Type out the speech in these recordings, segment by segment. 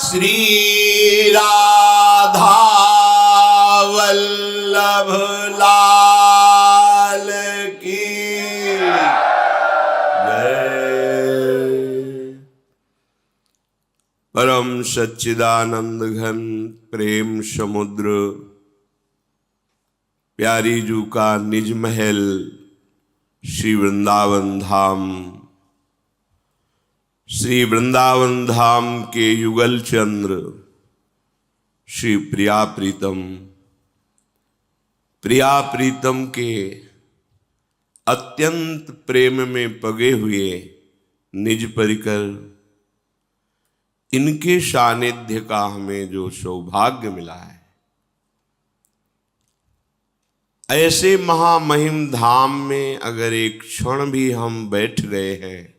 श्री राधा वल्लभ लाल की जय। परम सच्चिदानंद घन प्रेम समुद्र प्यारी जू का निज महल श्री वृंदावन धाम, श्री वृंदावन धाम के युगल चंद्र श्री प्रिया प्रीतम के अत्यंत प्रेम में पगे हुए निज परिकर इनके सानिध्य का हमें जो सौभाग्य मिला है, ऐसे महामहिम धाम में अगर एक क्षण भी हम बैठ गए हैं,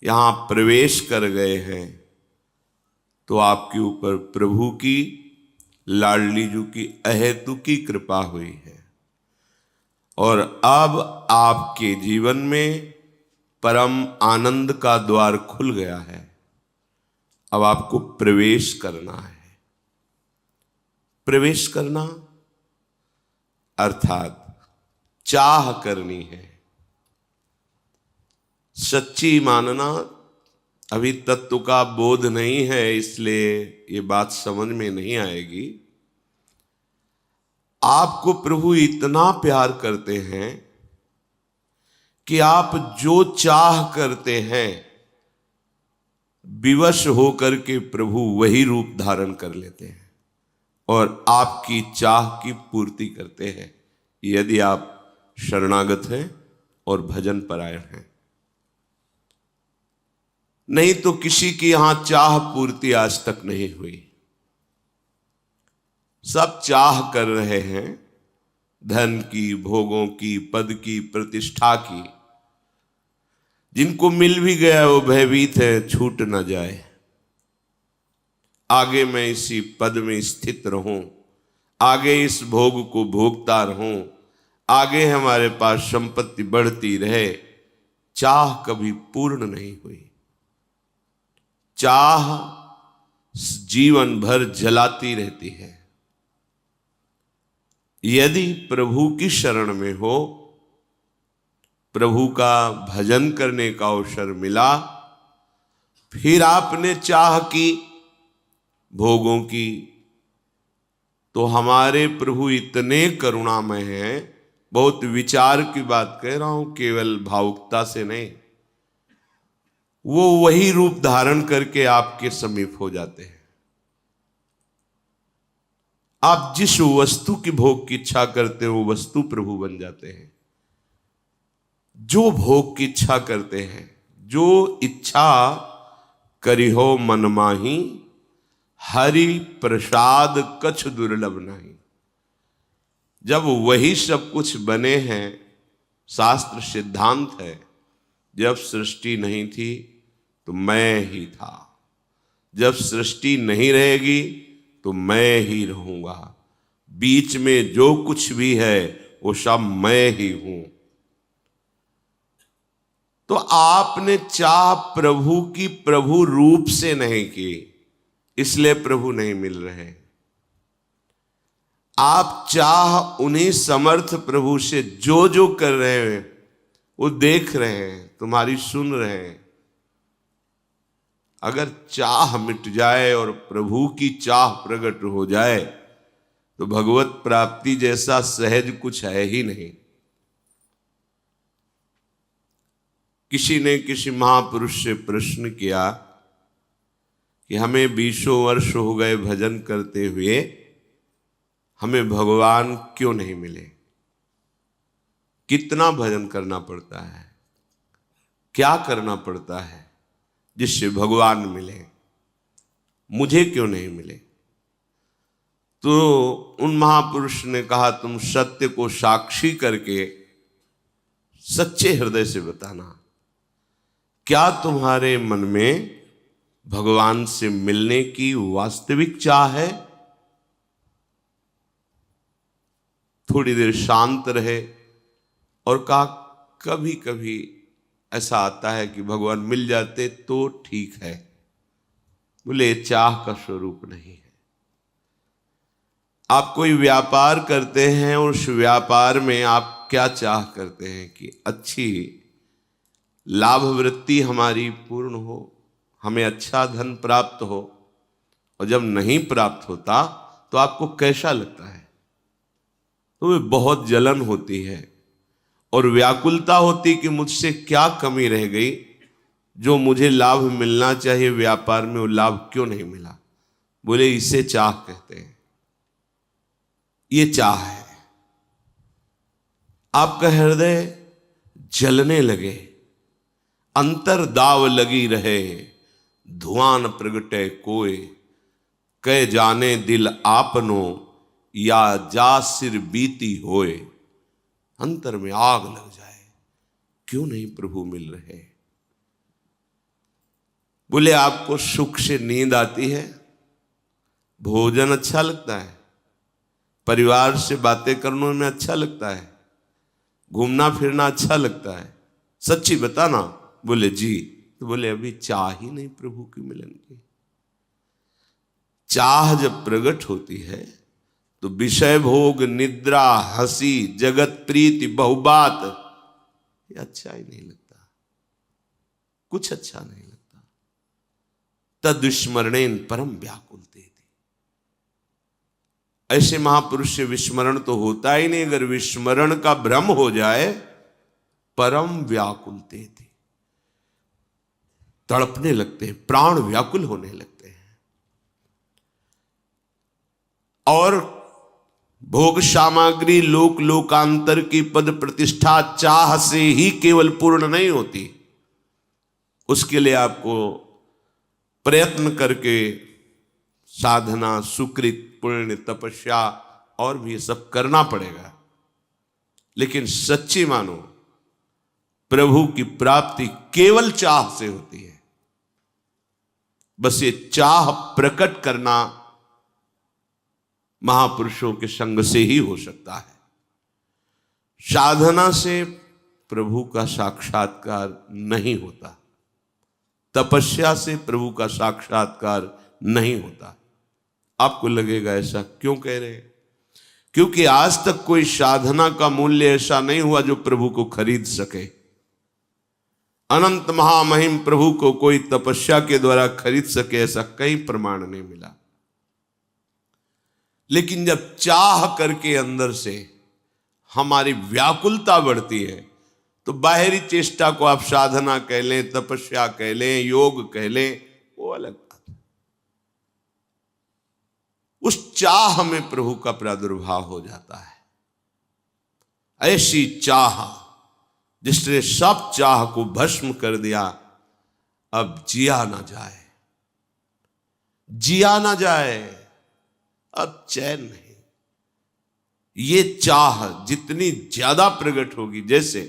यहाँ प्रवेश कर गए हैं, तो आपके ऊपर प्रभु की लाडली जू की अहेतुकी कृपा हुई है और अब आपके जीवन में परम आनंद का द्वार खुल गया है। अब आपको प्रवेश करना है। प्रवेश करना अर्थात चाह करनी है। सच्ची मानना अभी तत्व का बोध नहीं है, इसलिए ये बात समझ में नहीं आएगी। आपको प्रभु इतना प्यार करते हैं कि आप जो चाह करते हैं विवश होकर के प्रभु वही रूप धारण कर लेते हैं और आपकी चाह की पूर्ति करते हैं, यदि आप शरणागत हैं और भजन परायण हैं। नहीं तो किसी की यहां चाह पूर्ति आज तक नहीं हुई। सब चाह कर रहे हैं धन की, भोगों की, पद की, प्रतिष्ठा की। जिनको मिल भी गया वो भयभीत है छूट न जाए, आगे मैं इसी पद में स्थित रहूं, आगे इस भोग को भोगता रहूं, आगे हमारे पास संपत्ति बढ़ती रहे। चाह कभी पूर्ण नहीं हुई। चाह जीवन भर जलाती रहती है। यदि प्रभु की शरण में हो, प्रभु का भजन करने का अवसर मिला, फिर आपने चाह की भोगों की, तो हमारे प्रभु इतने करुणामय हैं। बहुत विचार की बात कह रहा हूं, केवल भावुकता से नहीं। वो वही रूप धारण करके आपके समीप हो जाते हैं। आप जिस वस्तु की भोग की इच्छा करते हो, वो वस्तु प्रभु बन जाते हैं। जो भोग की इच्छा करते हैं, जो इच्छा करी हो मन माही, हरि प्रसाद कछ दुर्लभ नहीं। जब वही सब कुछ बने हैं, शास्त्र सिद्धांत है, जब सृष्टि नहीं थी तो मैं ही था, जब सृष्टि नहीं रहेगी तो मैं ही रहूंगा, बीच में जो कुछ भी है वो सब मैं ही हूं। तो आपने चाह प्रभु की प्रभु रूप से नहीं की, इसलिए प्रभु नहीं मिल रहे। आप चाह उन्हीं समर्थ प्रभु से जो जो कर रहे हैं, वो देख रहे हैं, तुम्हारी सुन रहे हैं। अगर चाह मिट जाए और प्रभु की चाह प्रकट हो जाए तो भगवत प्राप्ति जैसा सहज कुछ है ही नहीं। किसी ने किसी महापुरुष से प्रश्न किया कि हमें 20 वर्ष हो गए भजन करते हुए, हमें भगवान क्यों नहीं मिले? कितना भजन करना पड़ता है, क्या करना पड़ता है जिससे भगवान मिले, मुझे क्यों नहीं मिले? तो उन महापुरुष ने कहा, तुम सत्य को साक्षी करके सच्चे हृदय से बताना, क्या तुम्हारे मन में भगवान से मिलने की वास्तविक चाह है? थोड़ी देर शांत रहे और कहा, कभी कभी ऐसा आता है कि भगवान मिल जाते तो ठीक है, बोले चाह का स्वरूप नहीं है। आप कोई व्यापार करते हैं और उस व्यापार में आप क्या चाह करते हैं कि अच्छी लाभ वृत्ति हमारी पूर्ण हो, हमें अच्छा धन प्राप्त हो, और जब नहीं प्राप्त होता तो आपको कैसा लगता है? तो वे बहुत जलन होती है और व्याकुलता होती कि मुझसे क्या कमी रह गई, जो मुझे लाभ मिलना चाहिए व्यापार में वो लाभ क्यों नहीं मिला। बोले इसे चाह कहते हैं, ये चाह है। आपका हृदय जलने लगे, अंतर दाव लगी रहे, धुआं न प्रगटे कोय, कह जाने दिल आपनो, या जा सिर बीती होए। अंतर में आग लग जाए, क्यों नहीं प्रभु मिल रहे। बोले आपको सुख से नींद आती है, भोजन अच्छा लगता है, परिवार से बातें करने में अच्छा लगता है, घूमना फिरना अच्छा लगता है, सच्ची बताना। बोले जी। तो बोले अभी चाह ही नहीं प्रभु की मिलन की। चाह जब प्रकट होती है तो विषय भोग, निद्रा, हंसी, जगत प्रीति, बहुबात, ये अच्छा ही नहीं लगता, कुछ अच्छा नहीं लगता। तद्विस्मरणेन परम व्याकुलते थी। ऐसे महापुरुष से विस्मरण तो होता ही नहीं, अगर विस्मरण का भ्रम हो जाए परम व्याकुलते थी, तड़पने लगते हैं, प्राण व्याकुल होने लगते हैं। और भोग सामग्री, लोक लोकांतर की पद प्रतिष्ठा चाह से ही केवल पूर्ण नहीं होती, उसके लिए आपको प्रयत्न करके साधना, सुकृत, पुण्य, तपस्या और भी ये सब करना पड़ेगा। लेकिन सच्ची मानो प्रभु की प्राप्ति केवल चाह से होती है। बस ये चाह प्रकट करना महापुरुषों के संग से ही हो सकता है। साधना से प्रभु का साक्षात्कार नहीं होता, तपस्या से प्रभु का साक्षात्कार नहीं होता। आपको लगेगा ऐसा क्यों कह रहे हैं? क्योंकि आज तक कोई साधना का मूल्य ऐसा नहीं हुआ जो प्रभु को खरीद सके। अनंत महामहिम प्रभु को कोई तपस्या के द्वारा खरीद सके, ऐसा कई प्रमाण नहीं मिला। लेकिन जब चाह करके अंदर से हमारी व्याकुलता बढ़ती है तो बाहरी चेष्टा को आप साधना कह लें, तपस्या कह लें, योग कह लें, वो अलग बात है। उस चाह में प्रभु का प्रादुर्भाव हो जाता है। ऐसी चाह जिसने सब चाह को भस्म कर दिया, अब जिया ना जाए, जिया ना जाए, अब चैन नहीं। ये चाह जितनी ज्यादा प्रकट होगी, जैसे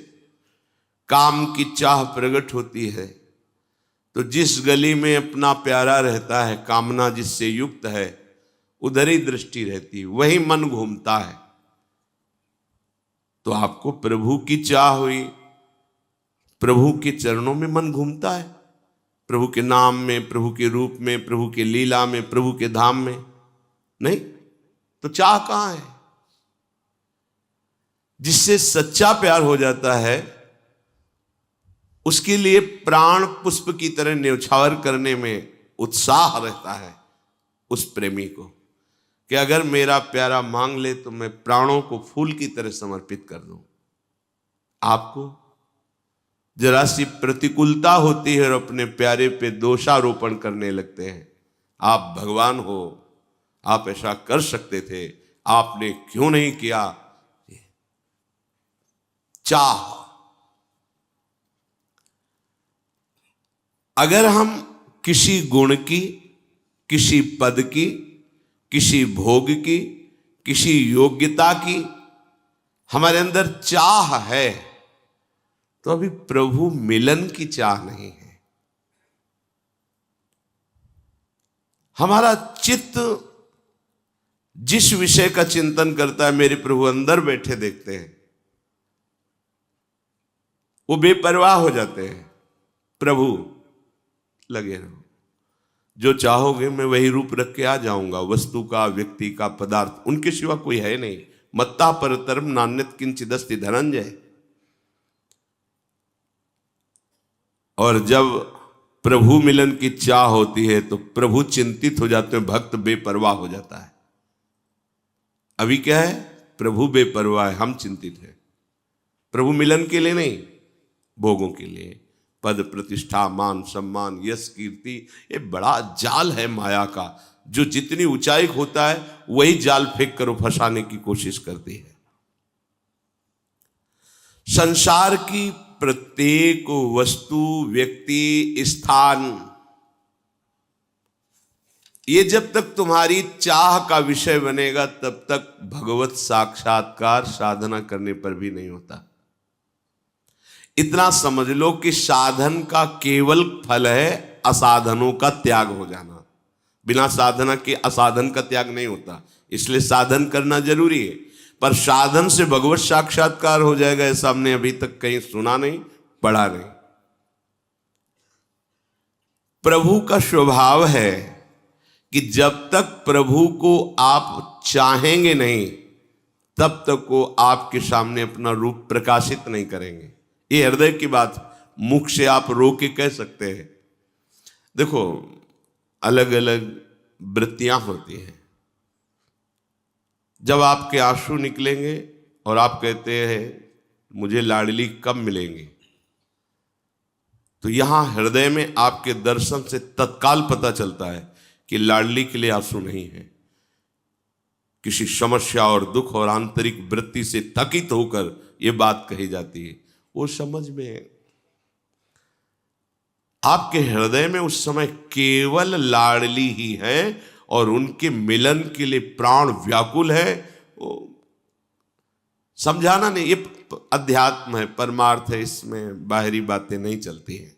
काम की चाह प्रकट होती है तो जिस गली में अपना प्यारा रहता है, कामना जिससे युक्त है, उधर ही दृष्टि रहती है, वही मन घूमता है। तो आपको प्रभु की चाह हुई, प्रभु के चरणों में मन घूमता है, प्रभु के नाम में, प्रभु के रूप में, प्रभु के लीला में, प्रभु के धाम में नहीं, तो चाह कहां है? जिससे सच्चा प्यार हो जाता है उसके लिए प्राण पुष्प की तरह न्यौछावर करने में उत्साह रहता है उस प्रेमी को, कि अगर मेरा प्यारा मांग ले तो मैं प्राणों को फूल की तरह समर्पित कर दूं। आपको जरा सी प्रतिकूलता होती है और अपने प्यारे पे दोषारोपण करने लगते हैं, आप भगवान हो, आप ऐसा कर सकते थे, आपने क्यों नहीं किया। चाह, अगर हम किसी गुण की, किसी पद की, किसी भोग की, किसी योग्यता की हमारे अंदर चाह है तो अभी प्रभु मिलन की चाह नहीं है। हमारा चित्त जिस विषय का चिंतन करता है, मेरे प्रभु अंदर बैठे देखते हैं, वो बेपरवाह हो जाते हैं, प्रभु लगे रहो। जो चाहोगे मैं वही रूप रख के आ जाऊंगा, वस्तु का, व्यक्ति का, पदार्थ, उनके सिवा कोई है नहीं। मत्ता परतरम नान्यत किंचिदस्ति धनंजय। और जब प्रभु मिलन की चाह होती है तो प्रभु चिंतित हो जाते हैं, भक्त बेपरवाह हो जाता है। अभी क्या है, प्रभु बेपरवाह है, हम चिंतित हैं। प्रभु मिलन के लिए नहीं, भोगों के लिए, पद प्रतिष्ठा, मान सम्मान, यश कीर्ति, ये बड़ा जाल है माया का, जो जितनी ऊंचाई होता है वही जाल फेंक कर फंसाने की कोशिश करती है। संसार की प्रत्येक वस्तु, व्यक्ति, स्थान, ये जब तक तुम्हारी चाह का विषय बनेगा तब तक भगवत साक्षात्कार साधना करने पर भी नहीं होता। इतना समझ लो कि साधन का केवल फल है असाधनों का त्याग हो जाना। बिना साधना के असाधन का त्याग नहीं होता, इसलिए साधन करना जरूरी है। पर साधन से भगवत साक्षात्कार हो जाएगा ऐसा हमने अभी तक कहीं सुना नहीं, पढ़ा नहीं। प्रभु का स्वभाव है कि जब तक प्रभु को आप चाहेंगे नहीं तब तक वो आपके सामने अपना रूप प्रकाशित नहीं करेंगे। ये हृदय की बात, मुख से आप रो के कह सकते हैं। देखो, अलग अलग वृत्तियां होती हैं। जब आपके आंसू निकलेंगे और आप कहते हैं मुझे लाडली कब मिलेंगे, तो यहां हृदय में आपके दर्शन से तत्काल पता चलता है कि लाडली के लिए आंसू नहीं है। किसी समस्या और दुख और आंतरिक वृत्ति से थकित होकर यह बात कही जाती है। वो समझ में, आपके हृदय में उस समय केवल लाडली ही है और उनके मिलन के लिए प्राण व्याकुल है। वो समझाना नहीं, ये अध्यात्म है, परमार्थ है, इसमें बाहरी बातें नहीं चलती हैं।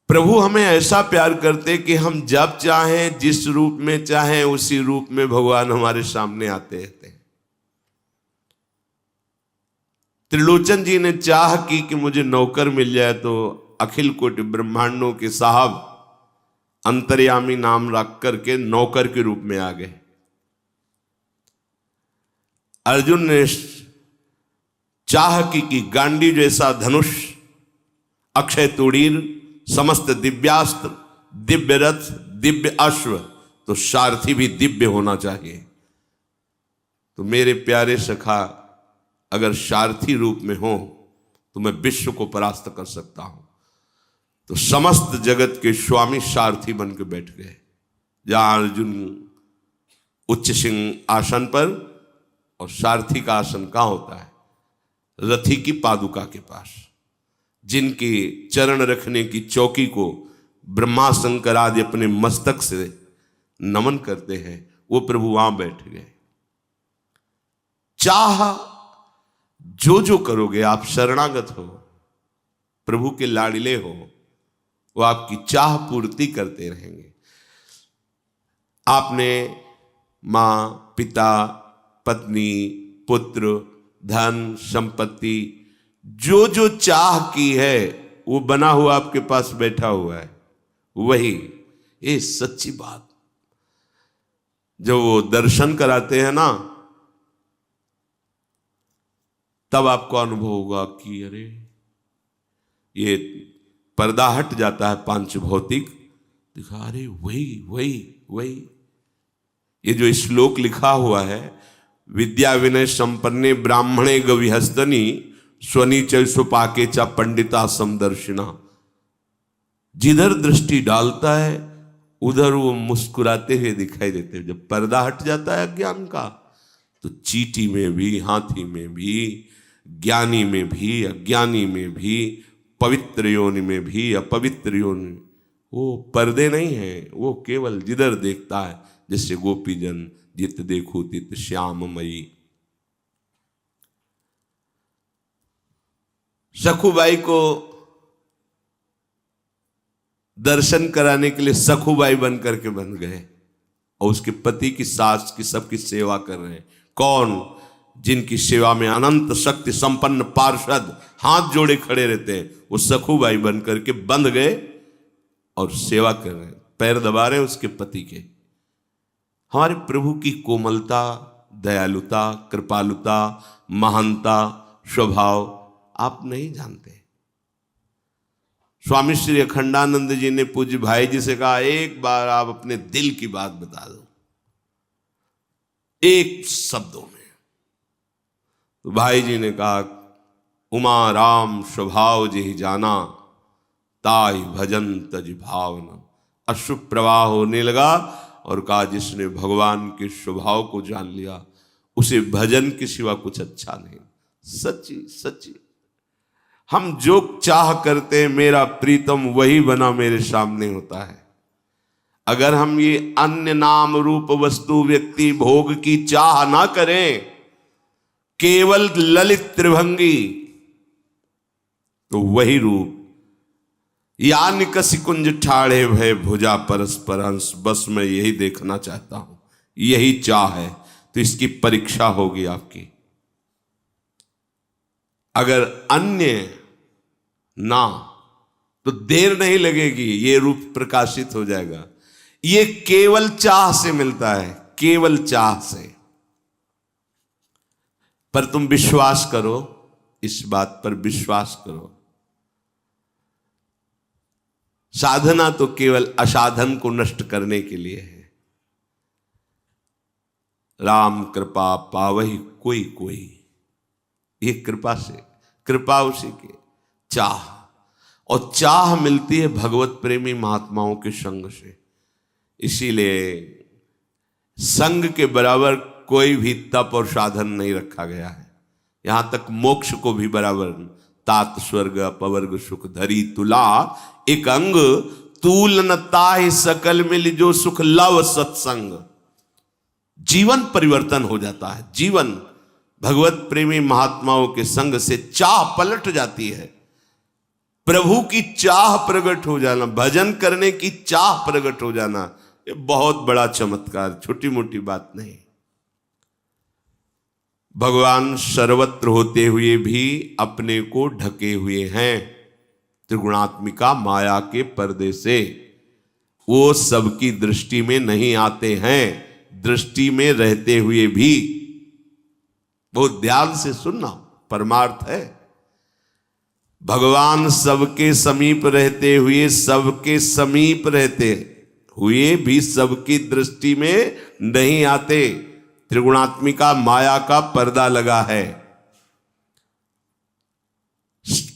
प्रभु हमें ऐसा प्यार करते कि हम जब चाहें, जिस रूप में चाहें, उसी रूप में भगवान हमारे सामने आते रहते हैं। त्रिलोचन जी ने चाह की कि मुझे नौकर मिल जाए, तो अखिल कोटि ब्रह्मांडों के साहब अंतर्यामी नाम रख करके नौकर के रूप में आ गए। अर्जुन ने चाह की कि गांडी जैसा धनुष, अक्षय तुड़ीर, समस्त दिव्यास्त्र, दिव्य रथ, दिव्य अश्व, तो सारथी भी दिव्य होना चाहिए। तो मेरे प्यारे सखा अगर सारथी रूप में हो तो मैं विश्व को परास्त कर सकता हूं। तो समस्त जगत के स्वामी सारथी बन के बैठ गए। जहां अर्जुन उच्च सिंह आसन पर, और सारथी का आसन कहां होता है, रथी की पादुका के पास। जिनके चरण रखने की चौकी को ब्रह्मा शंकर आदि अपने मस्तक से नमन करते हैं, वो प्रभु वहां बैठ गए। चाह जो जो करोगे, आप शरणागत हो, प्रभु के लाडिले हो, वो आपकी चाह पूर्ति करते रहेंगे। आपने मां, पिता, पत्नी, पुत्र, धन, संपत्ति, जो जो चाह की है वो बना हुआ आपके पास बैठा हुआ है। वही, ये सच्ची बात। जब वो दर्शन कराते हैं ना, तब आपको अनुभव होगा कि अरे ये पर्दा हट जाता है पांच भौतिक, दिखा, अरे वही वही वही। ये जो श्लोक लिखा हुआ है, विद्या विनय संपन्ने ब्राह्मणे गविहस्तनी स्वनीच सुपाके चा पंडिता समदर्शिना। जिधर दृष्टि डालता है उधर वो मुस्कुराते हुए दिखाई देते हैं। जब पर्दा हट जाता है अज्ञान का, तो चींटी में भी, हाथी में भी, ज्ञानी में भी, अज्ञानी में भी, पवित्र योनि में भी, अपवित्र योनि, वो पर्दे नहीं है। वो केवल जिधर देखता है, जैसे गोपीजन जित देखो तित श्याममयी। सखुबाई को दर्शन कराने के लिए सखुबाई बन करके बन गए, और उसके पति की सास की सबकी सेवा कर रहे हैं। कौन? जिनकी सेवा में अनंत शक्ति संपन्न पार्षद हाथ जोड़े खड़े रहते हैं, वो सखुबाई बन करके बंध गए और सेवा कर रहे हैं, पैर दबा रहे हैं उसके पति के। हमारे प्रभु की कोमलता, दयालुता, कृपालुता, महानता, स्वभाव आप नहीं जानते। स्वामी श्री अखंडानंद जी ने पूज्य भाई जी से कहा, एक बार आप अपने दिल की बात बता दो, एक शब्दों में। तो भाई जी ने कहा, उमा राम स्वभाव जिहि जाना, ताई भजन तज भावना। अशुभ प्रवाह होने लगा और कहा, जिसने भगवान के स्वभाव को जान लिया उसे भजन के सिवा कुछ अच्छा नहीं। सच्ची सच्ची, हम जो चाह करते हैं, मेरा प्रीतम वही बना मेरे सामने होता है। अगर हम ये अन्य नाम रूप वस्तु व्यक्ति भोग की चाह ना करें, केवल ललित त्रिभंगी, तो वही रूप यान कसी कुंज ठाड़े भय भुजा परस्पर हंस, बस मैं यही देखना चाहता हूं, यही चाह है। तो इसकी परीक्षा होगी आपकी। अगर अन्य ना, तो देर नहीं लगेगी, ये रूप प्रकाशित हो जाएगा। ये केवल चाह से मिलता है, केवल चाह से। पर तुम विश्वास करो, इस बात पर विश्वास करो, साधना तो केवल असाधन को नष्ट करने के लिए है। राम कृपा पावहि कोई कोई, ये कृपा से, कृपा उसी के, चाह, और चाह मिलती है भगवत प्रेमी महात्माओं के संग से। इसीलिए संग के बराबर कोई भी तप और साधन नहीं रखा गया है। यहां तक मोक्ष को भी बराबर, तात स्वर्ग अपवर्ग सुख धरी तुला, एक अंग तूल न ताहि सकल मिल जो सुख लव सत्संग। जीवन परिवर्तन हो जाता है। जीवन भगवत प्रेमी महात्माओं के संग से चाह पलट जाती है। प्रभु की चाह प्रकट हो जाना, भजन करने की चाह प्रकट हो जाना, ये बहुत बड़ा चमत्कार, छोटी मोटी बात नहीं। भगवान सर्वत्र होते हुए भी अपने को ढके हुए हैं त्रिगुणात्मिका माया के पर्दे से। वो सबकी दृष्टि में नहीं आते हैं, दृष्टि में रहते हुए भी। बहुत ध्यान से सुनना, परमार्थ है। भगवान सबके समीप रहते हुए, सबके समीप रहते हुए भी सबकी दृष्टि में नहीं आते। त्रिगुणात्मिका माया का पर्दा लगा है।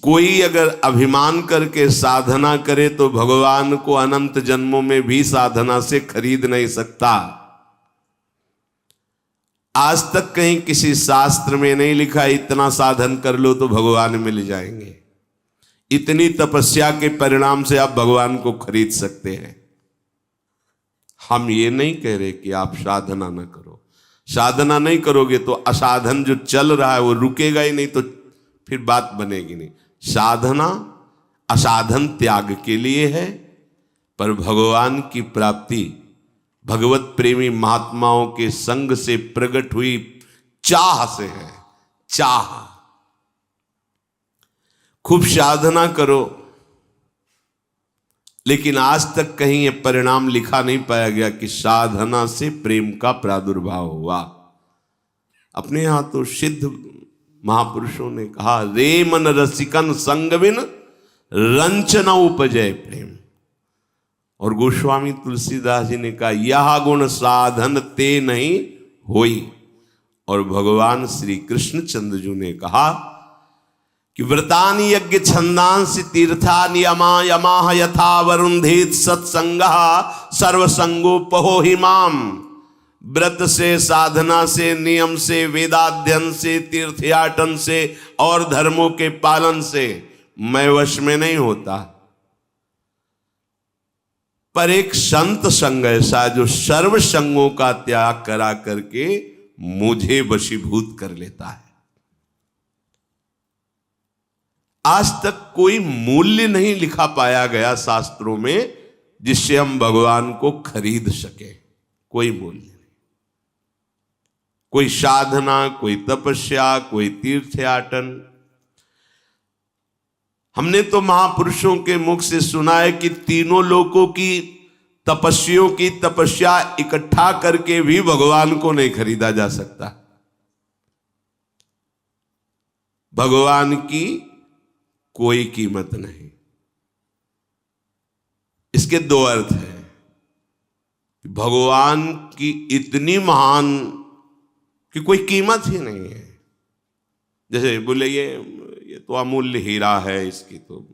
कोई अगर अभिमान करके साधना करे तो भगवान को अनंत जन्मों में भी साधना से खरीद नहीं सकता। आज तक कहीं किसी शास्त्र में नहीं लिखा इतना साधन कर लो तो भगवान मिल जाएंगे। इतनी तपस्या के परिणाम से आप भगवान को खरीद सकते हैं। हम ये नहीं कह रहे कि आप साधना न करो। साधना नहीं करोगे तो असाधन जो चल रहा है वो रुकेगा ही नहीं, तो फिर बात बनेगी नहीं। साधना असाधन त्याग के लिए है, पर भगवान की प्राप्ति भगवत प्रेमी महात्माओं के संग से प्रकट हुई चाह से है। चाह, खूब साधना करो, लेकिन आज तक कहीं यह परिणाम लिखा नहीं पाया गया कि साधना से प्रेम का प्रादुर्भाव हुआ। अपने यहां तो सिद्ध महापुरुषों ने कहा, रे मन रसिकन संग बिन रंच न उपजय प्रेम। और गोस्वामी तुलसीदास जी ने कहा, यह गुण साधन ते नहीं होई। और भगवान श्री कृष्ण चंद्र ने कहा कि व्रतानि यज्ञ छंदांसि तीर्था नियमा यमा यथा वरुंधेत सत्संगः सर्वसंगोपहो हिमाम। व्रत से, साधना से, नियम से, वेदाध्ययन से, तीर्थयाटन से और धर्मों के पालन से मैं वश में नहीं होता, पर एक संत संग ऐसा जो सर्व संगों का त्याग करा करके मुझे वशीभूत कर लेता है। आज तक कोई मूल्य नहीं लिखा पाया गया शास्त्रों में जिससे हम भगवान को खरीद सके। कोई मूल्य नहीं। कोई साधना, कोई तपस्या, कोई तीर्थयाटन, हमने तो महापुरुषों के मुख से सुना है कि तीनों लोकों की तपस्वियों की तपस्या इकट्ठा करके भी भगवान को नहीं खरीदा जा सकता। भगवान की कोई कीमत नहीं। इसके दो अर्थ हैं। भगवान की इतनी महान कि कोई कीमत ही नहीं है। जैसे बोले ये तो अमूल्य हीरा है, इसकी तो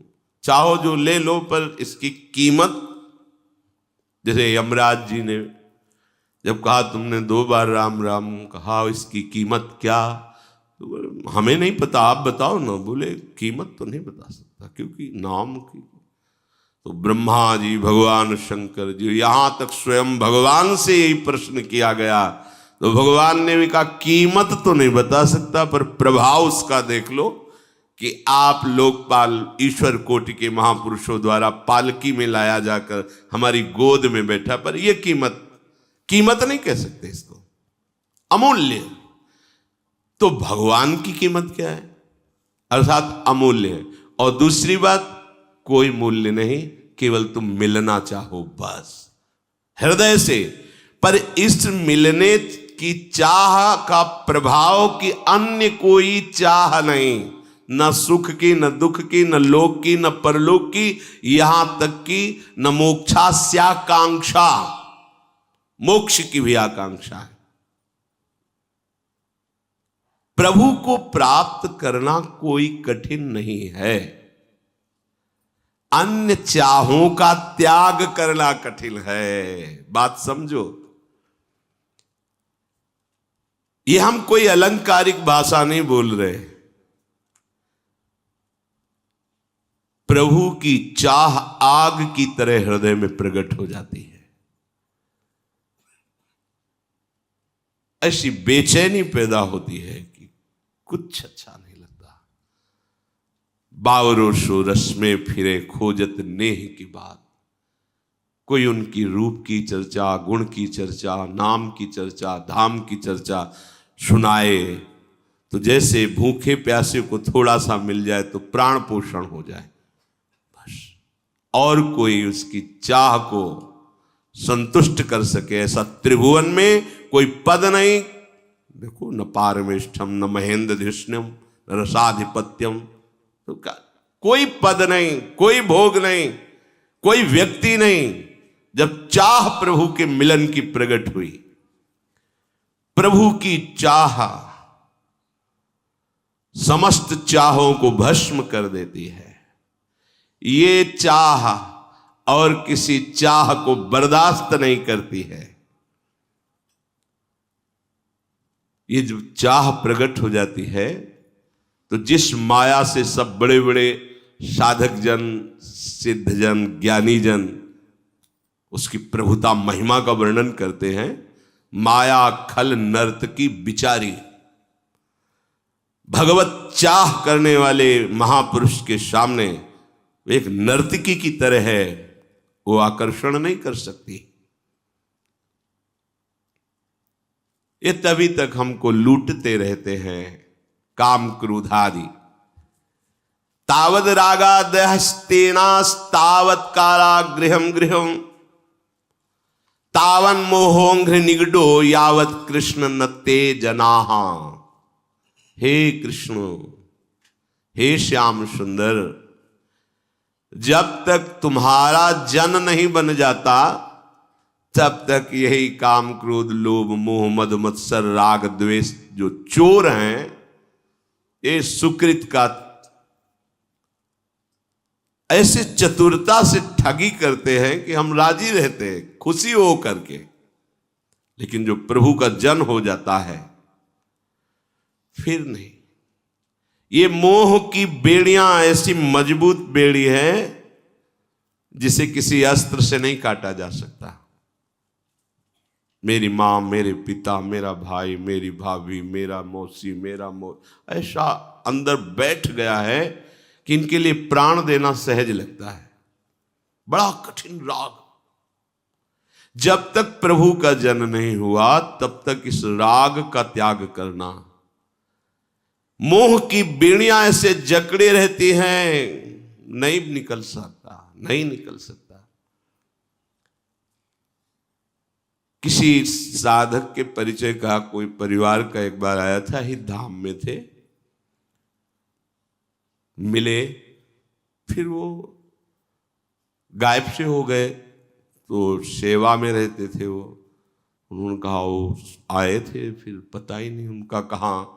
चाहो जो ले लो, पर इसकी कीमत, जैसे यमराज जी ने जब कहा तुमने 2 बार राम राम कहा, इसकी कीमत क्या, तो हमें नहीं पता, आप बताओ ना। बोले कीमत तो नहीं बता सकता, क्योंकि नाम की। तो ब्रह्मा जी, भगवान शंकर जी, यहां तक स्वयं भगवान से यही प्रश्न किया गया, तो भगवान ने भी कहा कीमत तो नहीं बता सकता, पर प्रभाव उसका देख लो कि आप लोकपाल ईश्वर कोटि के महापुरुषों द्वारा पालकी में लाया जाकर हमारी गोद में बैठा, पर यह कीमत नहीं कह सकते इसको, अमूल्य। तो भगवान की कीमत क्या है? अर्थात अमूल्य है। और दूसरी बात, कोई मूल्य नहीं, केवल तुम मिलना चाहो बस हृदय से। पर इस मिलने की चाह का प्रभाव की अन्य कोई चाह नहीं, न सुख की, न दुख की, न लोक की, न परलोक की, यहां तक कि न मोक्षास्याकांक्षा, मोक्ष की भी आकांक्षा है। प्रभु को प्राप्त करना कोई कठिन नहीं है, अन्य चाहों का त्याग करना कठिन है। बात समझो। ये हम कोई अलंकारिक भाषा नहीं बोल रहे। प्रभु की चाह आग की तरह हृदय में प्रकट हो जाती है। ऐसी बेचैनी पैदा होती है कि कुछ अच्छा नहीं लगता। बावरो सो रस में फिरे खोजत नेह की बात, कोई उनकी रूप की चर्चा, गुण की चर्चा, नाम की चर्चा, धाम की चर्चा सुनाए तो जैसे भूखे प्यासे को थोड़ा सा मिल जाए तो प्राण पोषण हो जाए बस, और कोई उसकी चाह को संतुष्ट कर सके ऐसा त्रिभुवन में कोई पद नहीं। देखो, न पारमेष्ठम, न महेंद्रधिष्ण्यम, न रसाधिपत्यम, तो कोई पद नहीं, कोई भोग नहीं, कोई व्यक्ति नहीं। जब चाह प्रभु के मिलन की प्रकट हुई, प्रभु की चाह समस्त चाहों को भस्म कर देती है। ये चाह और किसी चाह को बर्दाश्त नहीं करती है। ये जो चाह प्रकट हो जाती है, तो जिस माया से सब बड़े बड़े साधक जन, सिद्ध जन, ज्ञानी जन उसकी प्रभुता महिमा का वर्णन करते हैं, माया खल नर्तकी बिचारी, भगवत चाह करने वाले महापुरुष के सामने एक नर्तकी की तरह है, वो आकर्षण नहीं कर सकती। ये तभी तक हमको लूटते रहते हैं, काम क्रोधादि। तावद रागादहस्तेनास्तावत् कारागृहं गृहं, तावन मोहोंघ्र निगडो यावत् कृष्ण नत्ते जनाः। हे कृष्ण, हे श्याम सुंदर, जब तक तुम्हारा जन नहीं बन जाता तब तक यही काम क्रोध लोभ मोह मद मत्सर राग द्वेष जो चोर हैं, ये सुकृत का ऐसे चतुरता से ठगी करते हैं कि हम राजी रहते हैं खुशी हो करके, लेकिन जो प्रभु का जन हो जाता है फिर नहीं। ये मोह की बेड़ियां ऐसी मजबूत बेड़ी है जिसे किसी अस्त्र से नहीं काटा जा सकता। मेरी माँ, मेरे पिता, मेरा भाई, मेरी भाभी, मेरा मौसी, ऐसा अंदर बैठ गया है कि इनके लिए प्राण देना सहज लगता है। बड़ा कठिन राग। जब तक प्रभु का जन नहीं हुआ तब तक इस राग का त्याग करना। मोह की बेड़ियां ऐसे जकड़े रहती हैं नहीं निकल सकता, नहीं निकल सकता। किसी साधक के परिचय का कोई परिवार का एक बार आया था, ही धाम में थे, मिले, फिर वो गायब से हो गए। तो सेवा में रहते थे वो, उन्होंने कहा वो आए थे, फिर पता ही नहीं उनका कहाँ।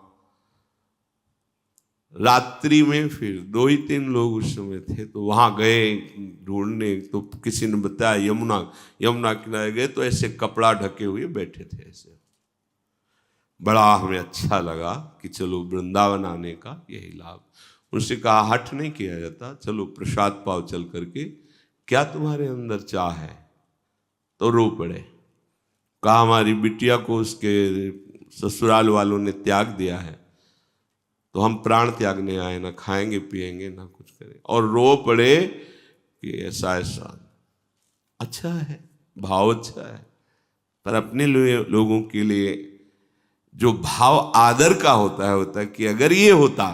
रात्रि में फिर 2 ही 3 लोग उस समय थे, तो वहां गए ढूंढने। तो किसी ने बताया यमुना किनारे गए तो ऐसे कपड़ा ढके हुए बैठे थे ऐसे। बड़ा हमें अच्छा लगा कि चलो वृंदावन आने का यही लाभ। उनसे कहा हठ नहीं किया जाता, चलो प्रसाद पाव चल करके, क्या तुम्हारे अंदर चाह है? तो रो पड़े। कहा हमारी बिटिया को उसके ससुराल वालों ने त्याग दिया है, तो हम प्राण त्यागने आए, ना खाएंगे पिएंगे ना कुछ करें। और रो पड़े कि ऐसा ऐसा। अच्छा है, भाव अच्छा है, पर अपने लोगों के लिए जो भाव आदर का होता है कि अगर ये होता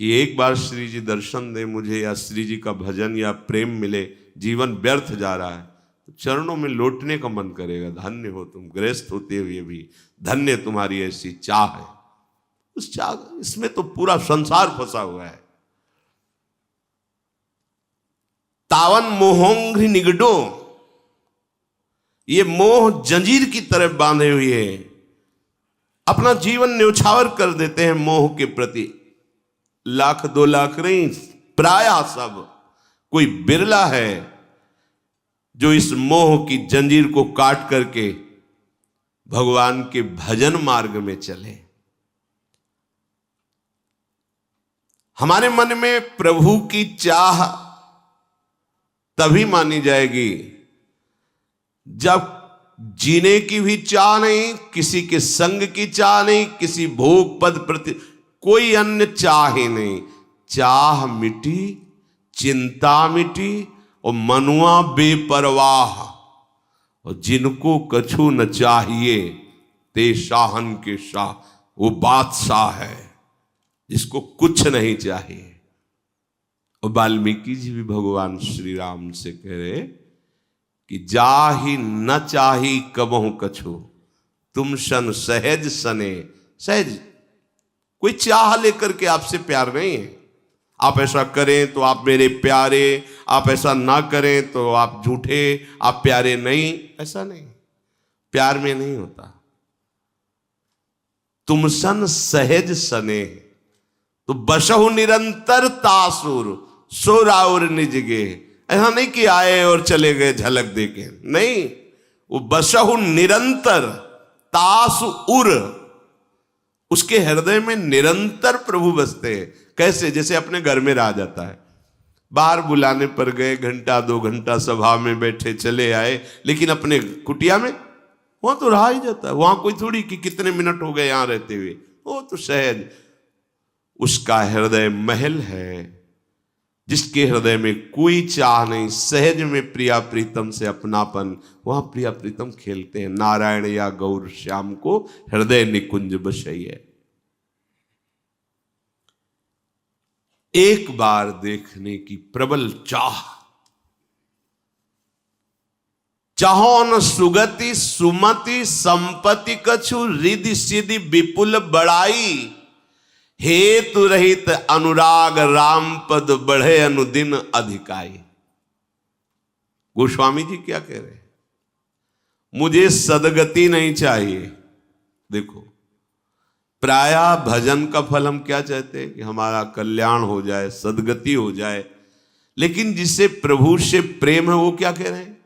कि एक बार श्री जी दर्शन दे मुझे, या श्री जी का भजन या प्रेम मिले, जीवन व्यर्थ जा रहा है, तो चरणों में लौटने का मन करेगा। धन्य हो तुम, गृहस्थ होते हुए भी धन्य तुम्हारी ऐसी चाह है। उस चाह, इसमें तो पूरा संसार फंसा हुआ है। तावन मोहोंघ्रि निगडो, ये मोह जंजीर की तरफ बांधे हुए है, अपना जीवन न्यौछावर कर देते हैं मोह के प्रति। 1,00,000 2 लाख नहीं, प्रायः सब, कोई बिरला है जो इस मोह की जंजीर को काट करके भगवान के भजन मार्ग में चले। हमारे मन में प्रभु की चाह तभी मानी जाएगी जब जीने की भी चाह नहीं, किसी के संग की चाह नहीं, किसी भोग पद प्रति कोई अन्य चाह ही नहीं। चाह मिटी, चिंता मिटी, और मनुआ बेपरवाह। और जिनको कछु न चाहिए ते शाहन के शाह, वो बादशाह है जिसको कुछ नहीं चाहिए। और वाल्मीकि जी भी भगवान श्री राम से कह रहे कि जाहि न चाही कबहु कछु, तुम सन सहज सने। सहज, कोई चाह लेकर के आपसे प्यार नहीं है। आप ऐसा करें तो आप मेरे प्यारे, आप ऐसा ना करें तो आप झूठे, आप प्यारे नहीं, ऐसा नहीं। प्यार में नहीं होता। तुम सन सहज सने, तो बसहु निरंतर तासुर, सोराउर निजगे। ऐसा नहीं कि आए और चले गए झलक देके, नहीं, वो बसहु निरंतर तासुर, उसके हृदय में निरंतर प्रभु बसते हैं। कैसे? जैसे अपने घर में रह जाता है, बाहर बुलाने पर गए, 1-2 घंटा सभा में बैठे, चले आए, लेकिन अपने कुटिया में वहां तो रहा ही जाता है। वहां कोई थोड़ी कि कितने मिनट हो गए यहां रहते हुए, वो तो सहज। उसका हृदय महल है, जिसके हृदय में कोई चाह नहीं, सहज में प्रिया प्रीतम से अपनापन, वहां प्रिया प्रीतम खेलते हैं। नारायण या गौर श्याम को हृदय निकुंज बसइए। एक बार देखने की प्रबल चाह, चाहो न सुगति सुमति संपत्ति कछु, रिधि सिद्धि विपुल बड़ाई, हेतु रहित अनुराग राम पद बढ़े अनुदिन अधिकाई। गोस्वामी जी क्या कह रहे हैं? मुझे सदगति नहीं चाहिए। देखो, प्रायः भजन का फल हम क्या चाहते हैं कि हमारा कल्याण हो जाए, सदगति हो जाए। लेकिन जिससे प्रभु से प्रेम है वो क्या कह रहे हैं?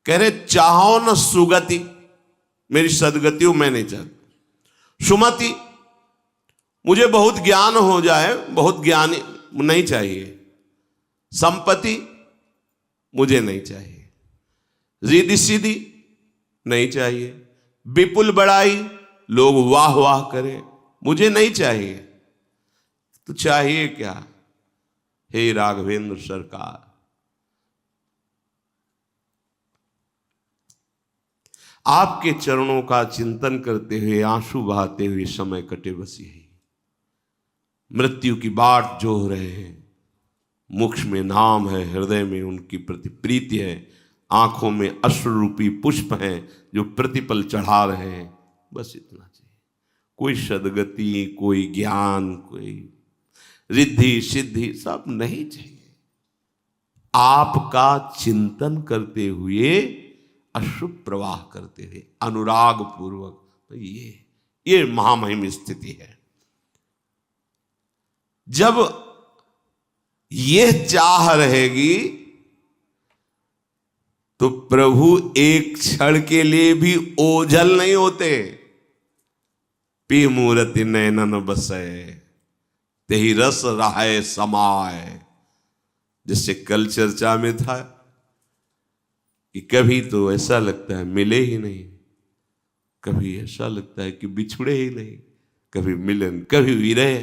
कह रहे चाहो न सुगति, मेरी सदगति हो, मैं नहीं चाहता। सुमति, मुझे बहुत ज्ञान हो जाए, बहुत ज्ञानी नहीं चाहिए। संपत्ति मुझे नहीं चाहिए। रिद्धि सिद्धि नहीं चाहिए। विपुल बड़ाई, लोग वाह वाह करें, मुझे नहीं चाहिए। तो चाहिए क्या? हे राघवेंद्र सरकार, आपके चरणों का चिंतन करते हुए, आंसू बहाते हुए समय कटे, बस यही। मृत्यु की बाट जोह रहे हैं, मुख में नाम है, हृदय में उनकी प्रति प्रीति है, आंखों में अश्रु रूपी पुष्प हैं जो प्रतिपल चढ़ा रहे हैं। बस इतना चाहिए। कोई सद्गति, कोई ज्ञान, कोई रिद्धि सिद्धि सब नहीं चाहिए। आपका चिंतन करते हुए, अश्रु प्रवाह करते हुए, अनुराग पूर्वक, तो ये महामहिम स्थिति है। जब यह चाह रहेगी तो प्रभु एक क्षण के लिए भी ओझल नहीं होते। पी मूर्ति नैनन बसे, तेहि रस रहाय समाय। जिससे कल चर्चा में था कि कभी तो ऐसा लगता है मिले ही नहीं, कभी ऐसा लगता है कि बिछुड़े ही नहीं, कभी मिलन, कभी विरह।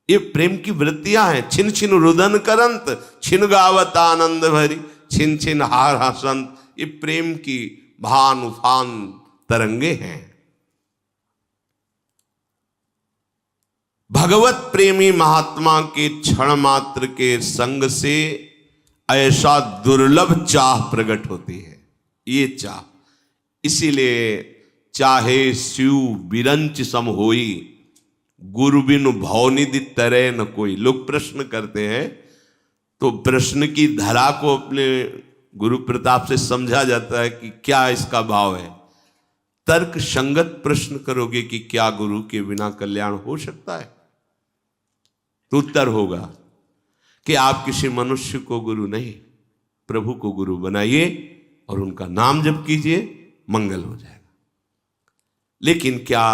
ये प्रेम की वृत्तियां हैं। छिन छिन रुदन करंत, छिन गावत आनंद भरी, छिन छिन हार हसंत। ये प्रेम की भान उफान तरंगे हैं। भगवत प्रेमी महात्मा के क्षण मात्र के संग से ऐसा दुर्लभ चाह प्रकट होती है। ये चाह, इसीलिए चाहे शिव बिरंच सम होई, गुरु बिनु भवनिधि तरे न कोई। लोग प्रश्न करते हैं तो प्रश्न की धारा को अपने गुरु प्रताप से समझा जाता है कि क्या इसका भाव है। तर्क संगत प्रश्न करोगे कि क्या गुरु के बिना कल्याण हो सकता है, तो उत्तर होगा कि आप किसी मनुष्य को गुरु नहीं, प्रभु को गुरु बनाइए और उनका नाम जप कीजिए, मंगल हो जाएगा। लेकिन क्या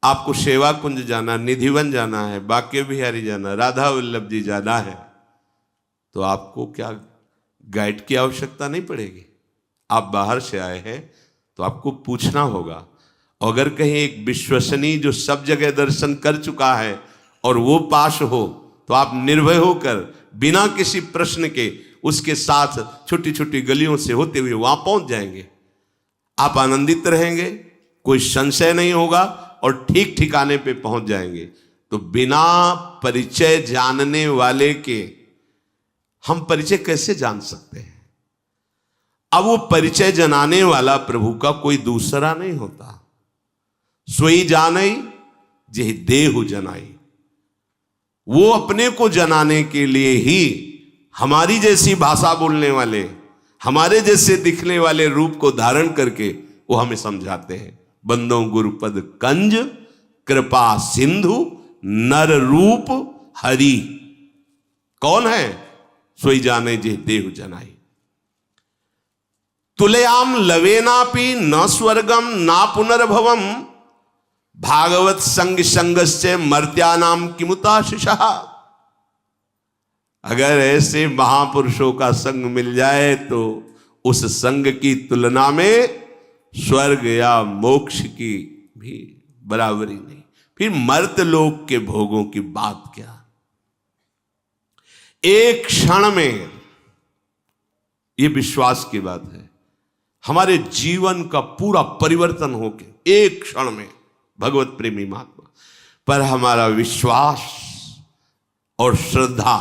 आपको सेवा कुंज जाना, निधिवन जाना है, बाके बिहारी जाना, राधा वल्लभ जी जाना है, तो आपको क्या गाइड की आवश्यकता नहीं पड़ेगी। आप बाहर से आए हैं तो आपको पूछना होगा। अगर कहीं एक विश्वसनीय जो सब जगह दर्शन कर चुका है और वो पास हो, तो आप निर्भय होकर बिना किसी प्रश्न के उसके साथ छोटी छोटी गलियों से होते हुए वहां पहुंच जाएंगे। आप आनंदित रहेंगे, कोई संशय नहीं होगा और ठीक ठिकाने पे पहुंच जाएंगे। तो बिना परिचय जानने वाले के हम परिचय कैसे जान सकते हैं। अब वो परिचय जनाने वाला प्रभु का कोई दूसरा नहीं होता। सोई जानई जेहि देहु जनाई। वो अपने को जनाने के लिए ही हमारी जैसी भाषा बोलने वाले, हमारे जैसे दिखने वाले रूप को धारण करके वो हमें समझाते हैं। बंदों गुरुपद कंज, कृपा सिंधु, नर रूप हरि। कौन है? सोई जाने जे देहु जनाई। तुलयाम लवेनापि न स्वर्गम ना पुनर्भवम, भागवत संग संगस्य मर्त्यानाम किमुताशिषा। अगर ऐसे महापुरुषों का संग मिल जाए तो उस संग की तुलना में स्वर्ग या मोक्ष की भी बराबरी नहीं। फिर मर्त लोक के भोगों की बात क्या। एक क्षण में, यह विश्वास की बात है, हमारे जीवन का पूरा परिवर्तन होके एक क्षण में भगवत प्रेमी महात्मा पर हमारा विश्वास और श्रद्धा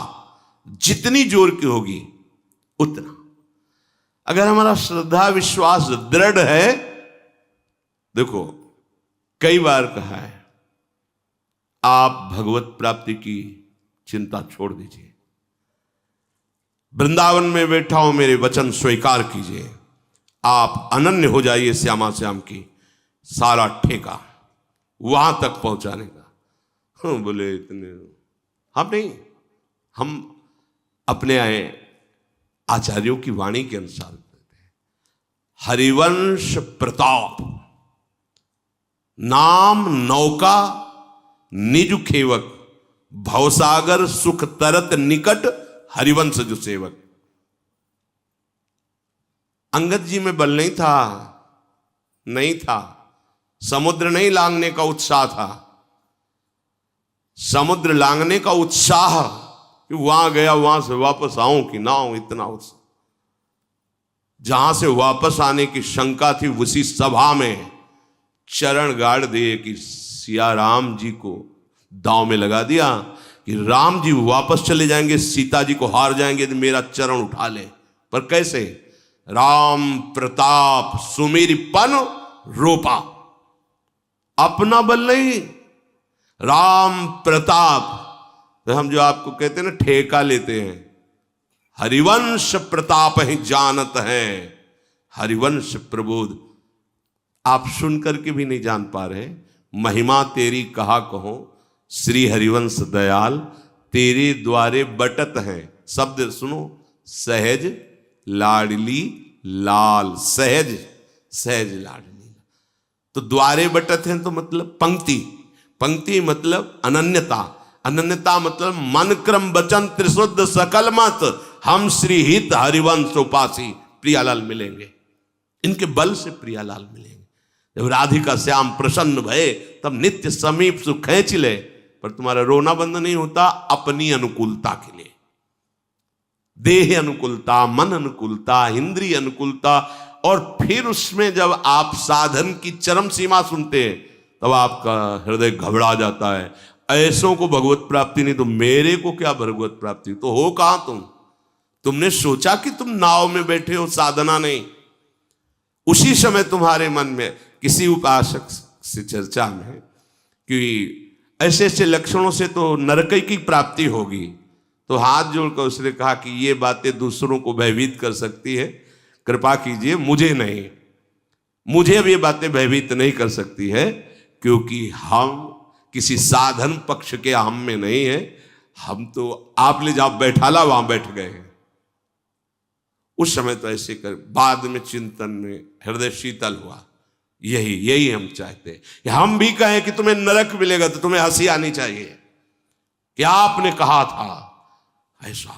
जितनी जोर की होगी उतना। अगर हमारा श्रद्धा विश्वास दृढ़ है, देखो कई बार कहा है, आप भगवत प्राप्ति की चिंता छोड़ दीजिए। वृंदावन में बैठा हूं, मेरे वचन स्वीकार कीजिए, आप अनन्य हो जाइए श्यामा श्याम की। सारा ठेका वहां तक पहुंचाने का। बोले इतने हम नहीं, हम अपने आए आचार्यों की वाणी के अनुसार करते हैं। हरिवंश प्रताप नाम नौका निज खेवक, भवसागर सुख तरत निकट हरिवंश जो सेवक। अंगद जी में बल नहीं था, नहीं था, समुद्र नहीं लांघने का उत्साह था। समुद्र लांघने का उत्साह कि वहां गया वहां से वापस आऊं कि ना आऊं, इतना उत्साह। जहां से वापस आने की शंका थी उसी सभा में चरण गाड़ दिए कि सिया राम जी को दांव में लगा दिया कि राम जी वापस चले जाएंगे, सीता जी को हार जाएंगे तो मेरा चरण उठा ले। पर कैसे? राम प्रताप सुमेरीपन रूपा, अपना बल नहीं, राम प्रताप। तो हम जो आपको कहते हैं ना, ठेका लेते हैं, हरिवंश प्रताप ही जानत हैं, हरिवंश प्रबोध। आप सुन करके भी नहीं जान पा रहे। महिमा तेरी कहा कहो, श्री हरिवंश दयाल, तेरे द्वारे बटत हैं। शब्द सुनो, सहज लाडली लाल, सहज सहज लाडली। तो द्वारे बटत हैं तो मतलब पंक्ति, पंक्ति मतलब अनन्यता, अनन्यता मतलब मन क्रम वचन त्रिशुद्ध सकल मत, हम श्री हित हरिवंश उपासी प्रियालाल मिलेंगे। इनके बल से प्रियालाल मिलेंगे। जब राधिका श्याम प्रसन्न भये तब नित्य समीप सुख खींच ले, पर तुम्हारा रोना बंद नहीं होता अपनी अनुकूलता के लिए। देह अनुकूलता, मन अनुकूलता, इंद्रिय अनुकूलता, और फिर उसमें जब आप साधन की चरम सीमा सुनते हैं तब आपका हृदय घबरा जाता है। ऐसों को भगवत प्राप्ति नहीं तो मेरे को क्या भगवत प्राप्ति? तो हो कहां तुम? तुमने सोचा कि तुम नाव में बैठे हो, साधना नहीं। उसी समय तुम्हारे मन में किसी उपासक से चर्चा में कि ऐसे ऐसे लक्षणों से तो नरक की प्राप्ति होगी, तो हाथ जोड़कर उसने कहा कि ये बातें दूसरों को भयभीत कर सकती है, कृपा कीजिए, मुझे नहीं, मुझे अब ये बातें भयभीत नहीं कर सकती है, क्योंकि हम किसी साधन पक्ष के हम में नहीं है। हम तो आप ले जाओ बैठाला वहां बैठ गए हैं। उस समय तो ऐसे कर, बाद में चिंतन में हृदय शीतल हुआ। यही यही हम चाहते हैं कि हम भी कहें कि तुम्हें नरक मिलेगा तो तुम्हें हंसी आनी चाहिए कि आपने कहा था ऐसा।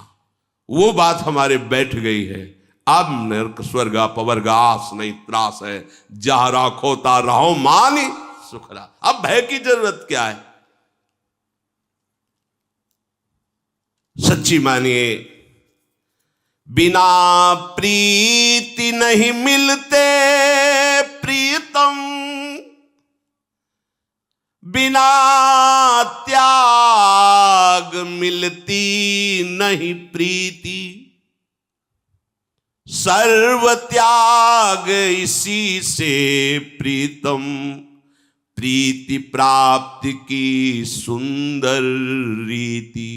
वो बात हमारे बैठ गई है। अब नरक स्वर्ग पवर्ग आस नहीं त्रास है, जहां राखोता रहो मानी सुखरा। अब भय की जरूरत क्या है? सच्ची मानिए, बिना प्रीति नहीं मिलते प्रीतम, बिना त्याग मिलती नहीं प्रीति, सर्व त्याग इसी से प्रीतम, प्रीति प्राप्ति की सुंदर रीति,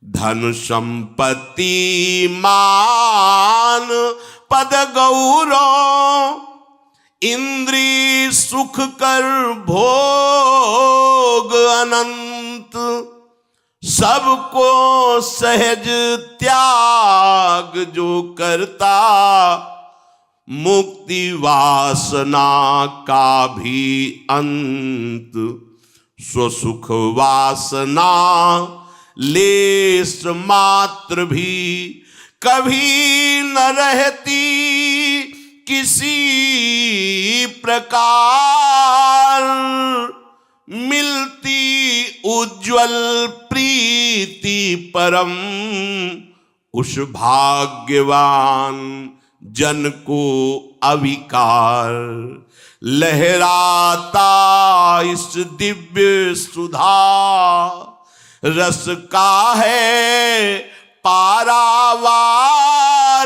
धन संपत्ति मान पद गौरव, इंद्रिय सुख कर भोग अनंत, सबको सहज त्याग जो करता, मुक्ति वासना का भी अंत, स्वसुख वासना लेस मात्र भी कभी न रहती किसी प्रकार, मिलती उज्ज्वल प्रीति परम, उस भाग्यवान जन को अविकार, लहराता इस दिव्य सुधा रस का है पारावार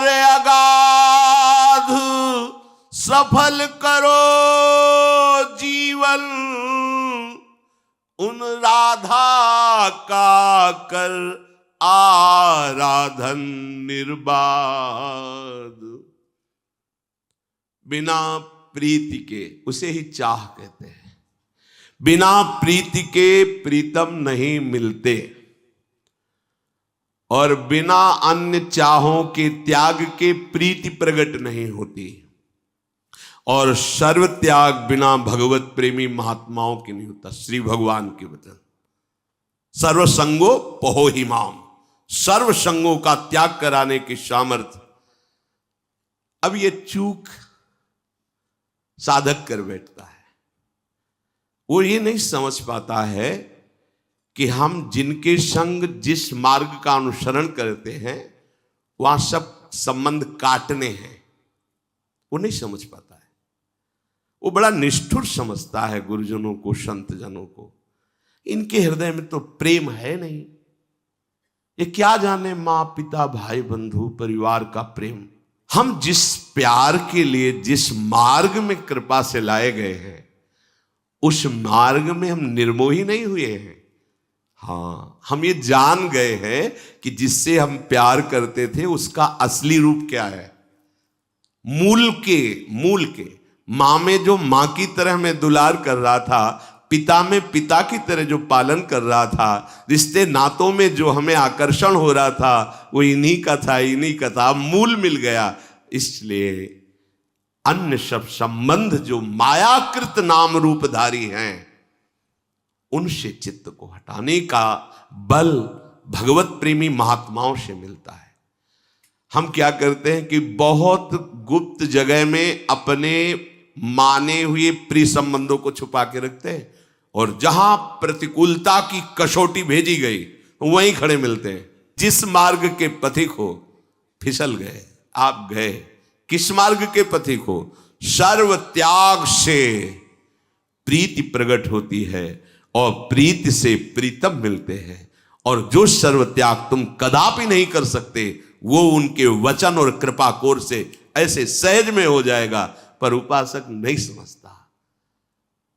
अगाध, सफल करो जीवन उन राधा का कर आराधन निर्बाध। बिना प्रीति के, उसे ही चाह कहते हैं, बिना प्रीति के प्रीतम नहीं मिलते, और बिना अन्य चाहों के त्याग के प्रीति प्रकट नहीं होती, और सर्व त्याग बिना भगवत प्रेमी महात्माओं के नहीं होता। श्री भगवान के वचन, सर्व संगो पहो ही माम, सर्व संगों का त्याग कराने की सामर्थ्य। अब ये चूक साधक कर बैठता है, वो ये नहीं समझ पाता है कि हम जिनके संग जिस मार्ग का अनुसरण करते हैं वहां सब संबंध काटने हैं, वो नहीं समझ पाता है। वो बड़ा निष्ठुर समझता है गुरुजनों को, संत जनों को। इनके हृदय में तो प्रेम है नहीं। ये क्या जाने माँ पिता भाई बंधु परिवार का प्रेम। हम जिस प्यार के लिए जिस मार्ग में कृपा से लाए गए हैं उस मार्ग में हम निर्मोही नहीं हुए हैं। हाँ, हम ये जान गए हैं कि जिससे हम प्यार करते थे उसका असली रूप क्या है। मूल के माँ में जो माँ की तरह में दुलार कर रहा था, पिता में पिता की तरह जो पालन कर रहा था, रिश्ते नातों में जो हमें आकर्षण हो रहा था वो इन्हीं का था। मूल मिल गया। इसलिए अन्य सब संबंध जो मायाकृत नाम रूपधारी हैं उनसे चित्त को हटाने का बल भगवत प्रेमी महात्माओं से मिलता है। हम क्या करते हैं कि बहुत गुप्त जगह में अपने माने हुए प्रिय संबंधों को छुपा के रखते हैं और जहां प्रतिकूलता की कसौटी भेजी गई वहीं खड़े मिलते हैं। जिस मार्ग के पथिक हो फिसल गए, आप गए। किस मार्ग के पथिक हो? सर्व त्याग से प्रीति प्रकट होती है और प्रीति से प्रीतम मिलते हैं। और जो सर्व त्याग तुम कदापि नहीं कर सकते वो उनके वचन और कृपा कोर से ऐसे सहज में हो जाएगा, पर उपासक नहीं समझता।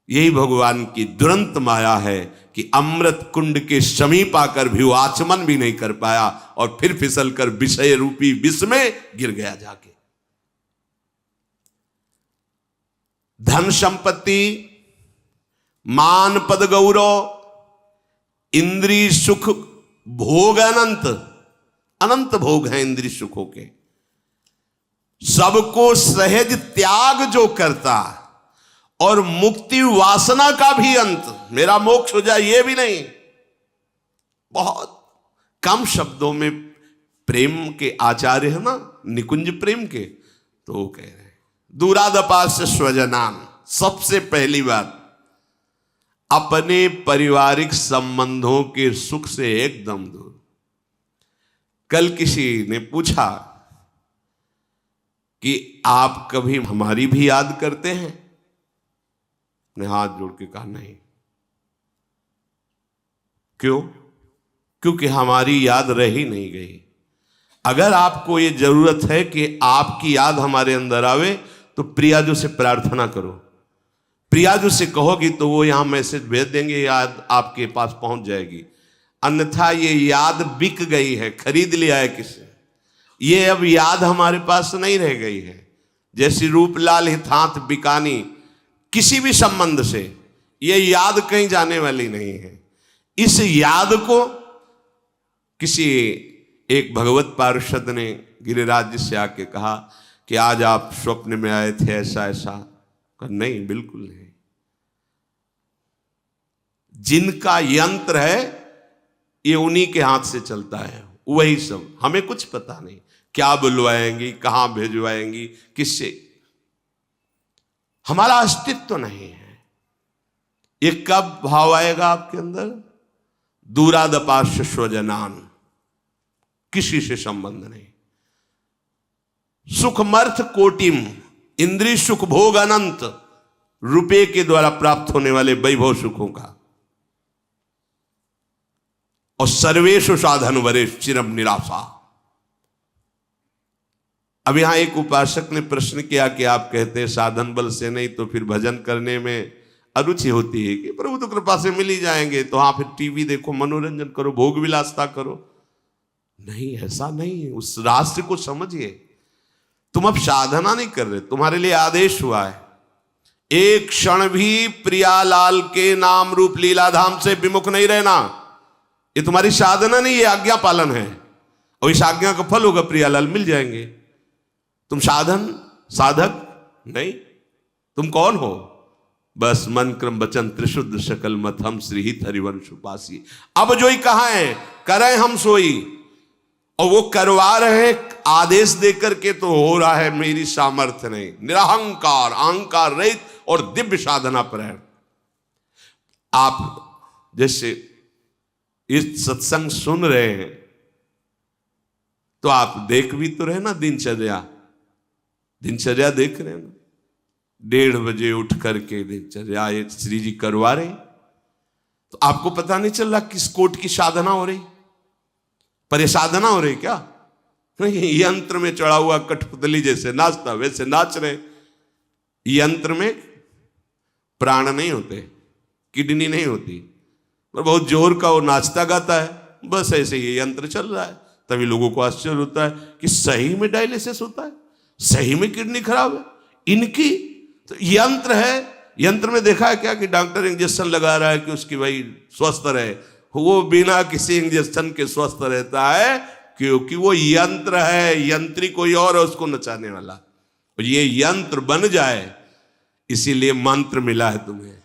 यही भगवान की दुरंत माया है कि अमृत कुंड के समीप आकर भी वो आचमन भी नहीं कर पाया और फिर फिसल कर विषय रूपी विष में गिर गया जाके। धन संपत्ति, मान पद गौरव, इंद्रिय सुख, भोग अनंत भोग हैं इंद्रिय सुखों के। सबको सहज त्याग जो करता और मुक्ति वासना का भी अंत, मेरा मोक्ष हो जाए ये भी नहीं। बहुत कम शब्दों में प्रेम के आचार्य है ना, निकुंज प्रेम के, तो वो कह रहे हैं दूरादपास्य स्वजनान। सबसे पहली बात अपने पारिवारिक संबंधों के सुख से एकदम दूर। कल किसी ने पूछा कि आप कभी हमारी भी याद करते हैं? ने हाथ जोड़ के कहा नहीं। क्यों? क्योंकि हमारी याद रह ही नहीं गई। अगर आपको ये जरूरत है कि आपकी याद हमारे अंदर आवे तो प्रियाजू से प्रार्थना करो। प्रियाजू से कहोगी तो वो यहां मैसेज भेज देंगे, याद आपके पास पहुंच जाएगी। अन्यथा ये याद बिक गई है, खरीद लिया है किसी, ये अब याद हमारे पास नहीं रह गई है। जैसी रूपलाल हिथांत बिकानी, किसी भी संबंध से ये याद कहीं जाने वाली नहीं है। इस याद को किसी एक भगवत पार्षद ने गिरिराज जी से आके कहा कि आज आप स्वप्न में आए थे ऐसा ऐसा। कहा नहीं, बिल्कुल नहीं। जिनका यंत्र है ये उन्हीं के हाथ से चलता है, वही सब। हमें कुछ पता नहीं क्या बुलवाएंगी, कहां भेजवाएंगी, किससे, हमारा अस्तित्व नहीं है। ये कब भाव आएगा आपके अंदर? दूरादपास्य स्वजनान, किसी से संबंध नहीं। सुखमर्थ कोटिम, इंद्रिय सुख भोग अनंत, रुपए के द्वारा प्राप्त होने वाले वैभव सुखों का। और सर्वेषु साधन वरेश चिरम निराशा। अब यहां एक उपासक ने प्रश्न किया कि आप कहते हैं साधन बल से नहीं तो फिर भजन करने में अरुचि होती है कि प्रभु तो कृपा से मिल ही जाएंगे, तो हाँ फिर टीवी देखो, मनोरंजन करो, भोग विलासता करो। नहीं, ऐसा नहीं है। उस रास्ते को समझिए। तुम अब साधना नहीं कर रहे, तुम्हारे लिए आदेश हुआ है एक क्षण भी प्रियालाल के नाम रूप लीलाधाम से विमुख नहीं रहना। ये तुम्हारी साधना नहीं, ये आज्ञा पालन है और इस आज्ञा का फल होगा, प्रियालाल मिल जाएंगे। तुम साधक नहीं। तुम कौन हो? बस मन क्रम वचन त्रिशुद्ध सकल मत हम श्री हित हरिवंश उपासी। अब जो ही कहा है करें हम सोई, और वो करवा रहे आदेश देकर के तो हो रहा है मेरी सामर्थ्य नहीं। निरहंकार, अहंकार रहित और दिव्य साधना पर है। आप जैसे इस सत्संग सुन रहे हैं तो आप देख भी तो रहे ना दिनचर्या देख रहे हैं ना। 1:30 बजे उठ करके दिनचर्या श्री जी करवा रहे। तो आपको पता नहीं चल रहा किस कोट की साधना हो रही, पर ये साधना हो रही क्या? नहीं, यंत्र में चढ़ा हुआ कठपुतली जैसे नाचता वैसे नाच रहे। यंत्र में प्राण नहीं होते, किडनी नहीं होती, पर बहुत जोर का वो नाचता गाता है, बस ऐसे ये यंत्र चल रहा है। तभी लोगों को आश्चर्य होता है कि सही में डायलिसिस होता है, सही में किडनी खराब है इनकी, तो यंत्र है। यंत्र में देखा है क्या कि डॉक्टर इंजेक्शन लगा रहा है कि उसकी भाई स्वस्थ रहे, वो बिना किसी इंजेक्शन के स्वस्थ रहता है, क्योंकि वो यंत्र है, यंत्री कोई और है उसको नचाने वाला। और ये यंत्र बन जाए, इसीलिए मंत्र मिला है तुम्हें।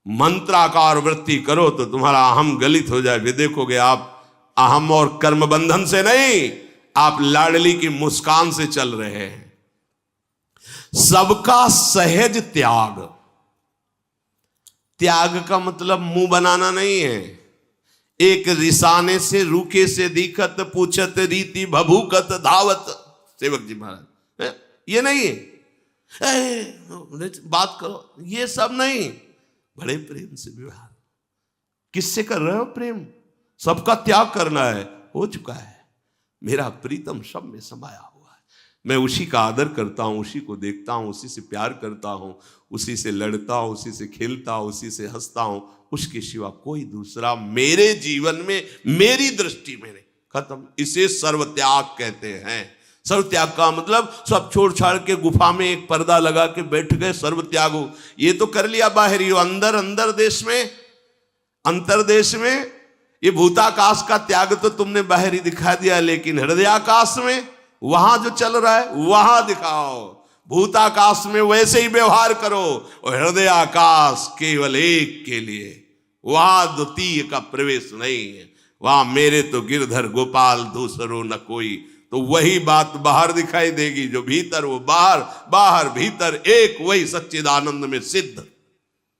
मंत्राकार वृत्ति करो तो तुम्हारा अहम गलित हो जाए। वे देखोगे आप अहम और कर्म बंधन से नहीं, आप लाडली की मुस्कान से चल रहे हैं। सबका सहज त्याग। त्याग का मतलब मुंह बनाना नहीं है। एक रिसाने से रूखे से दिखत, पूछत रीति भभूकत धावत। सेवक जी महाराज, ये नहीं है बात करो, ये सब नहीं। बड़े प्रेम से व्यवहार। किससे कर रहे हो प्रेम? सबका त्याग करना है, हो चुका है। मेरा प्रीतम सब में समाया हुआ है, मैं उसी का आदर करता हूं, उसी को देखता हूं, उसी से प्यार करता हूं, उसी से लड़ता हूं, उसी से खेलता हूं, उसी से हंसता हूं। उसके सिवा कोई दूसरा मेरे जीवन में, मेरी दृष्टि में नहीं। खत्म। इसे सर्व त्याग कहते हैं। सर्व त्याग का मतलब सब छोड़ छाड़ के गुफा में एक पर्दा लगा के बैठ गए, सर्व त्याग हो। ये तो कर लिया बाहरी हो, अंदर अंदर देश में, अंतरदेश में ये भूताकाश का त्याग तो तुमने बाहरी दिखा दिया, लेकिन हृदयाकाश में वहां जो चल रहा है वहां दिखाओ। भूताकाश में वैसे ही व्यवहार करो, और हृदयाकाश केवल एक के लिए, वहां द्वितीय का प्रवेश नहीं है। वहां मेरे तो गिरधर गोपाल दूसरो न कोई। तो वही बात बाहर दिखाई देगी, जो भीतर वो बाहर, बाहर भीतर एक, वही सच्चिदानंद में सिद्ध।